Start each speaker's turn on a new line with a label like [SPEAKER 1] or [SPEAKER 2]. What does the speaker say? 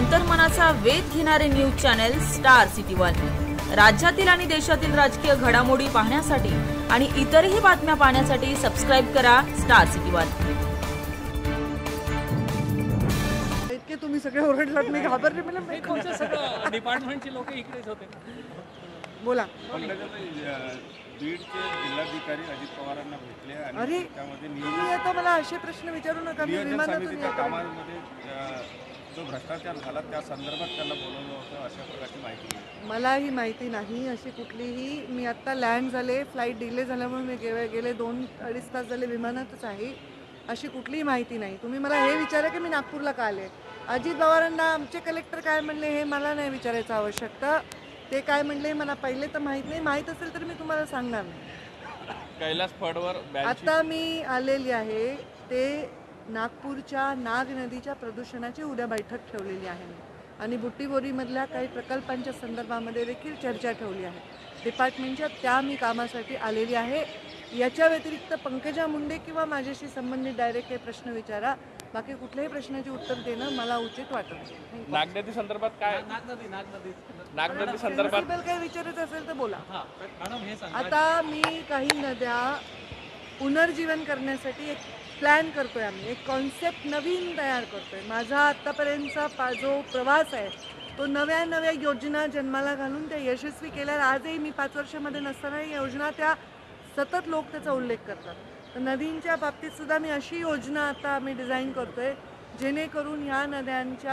[SPEAKER 1] अंतर्मनाचा वेध घेणारे news channel star city one. राज्यातील आणि देशातील राजकीय घडामोडी पाहण्यासाठी आणि इतरही बातम्या पाहण्यासाठी सबस्क्राइब करा स्टार सिटी वन।
[SPEAKER 2] इतके तुम्ही सगळे ओरडलात, मी घाबरले। मला
[SPEAKER 3] तुमच्या सगळं डिपार्टमेंटचे लोक इकडेच होते।
[SPEAKER 2] बोला।
[SPEAKER 4] बीडचे जिल्हाधिकारी अजित पवारांना भेटले आणि
[SPEAKER 2] अरे
[SPEAKER 4] त्यामध्ये
[SPEAKER 2] तुम्ही आता मला असे प्रश्न विचारू नका। मी विमानातून
[SPEAKER 4] कामांमध्ये जो भ्रष्टाचार झाला त्या संदर्भात त्यांना बोलवलं होतं, अशा प्रकारची माहिती आहे।
[SPEAKER 2] मला ही माहिती नाही अशी कुठलीही। मी आता लँड झाले, फ्लाईट डिले झाल्यामुळे मी गेले 2-2.5 तास झाले विमानातच आहे। अशी कुठलीही माहिती नाही। तुम्ही मला हे विचारा की मी नागपूरला का आले। अजित पवारांना आमचे कलेक्टर काय म्हणले हे मला नाही विचारायचं आवश्यकता। ते काय म्हणले मला पहिले तर माहीत नाही। माहीत असेल तर मी तुम्हाला सांगणार नाही।
[SPEAKER 3] कैलास फडवर
[SPEAKER 2] आता मी आलेली आहे ते नागपूरच्या नाग नदीच्या प्रदूषणाची उद्या बैठक ठेवलेली आहे आणि बुट्टीबोरीमधल्या काही प्रकल्पांच्या संदर्भामध्ये देखील चर्चा ठेवली आहे डिपार्टमेंटच्या। त्या मी कामासाठी आलेली आहे। याच्या व्यतिरिक्त पंकजा मुंडे किंवा माझ्याशी संबंधित डायरेक्ट काही प्रश्न विचारा। बाकी कुठल्याही प्रश्नाचे उत्तर देणं मला उचित वाटत नाही।
[SPEAKER 3] नागनदी संदर्भात काय नागनदी संदर्भात
[SPEAKER 2] काही विचारायचं असेल तर बोला। आता मी काही नद्या पुनर्जीवन करण्यासाठी एक प्लॅन करतोय। आम्ही एक कॉन्सेप्ट नवीन तयार करतोय। माझा आत्तापर्यंतचा जो प्रवास आहे तो नव्या योजना जन्माला घालून त्या यशस्वी केल्या। आजही मी 5 वर्षामध्ये नसताना योजना त्या सतत लोक त्याचा उल्लेख करतात। तर नदींच्या बाबतीत सुद्धा मी अशी योजना आता आम्ही डिझाईन करतोय जेणेकरून ह्या नद्यांच्या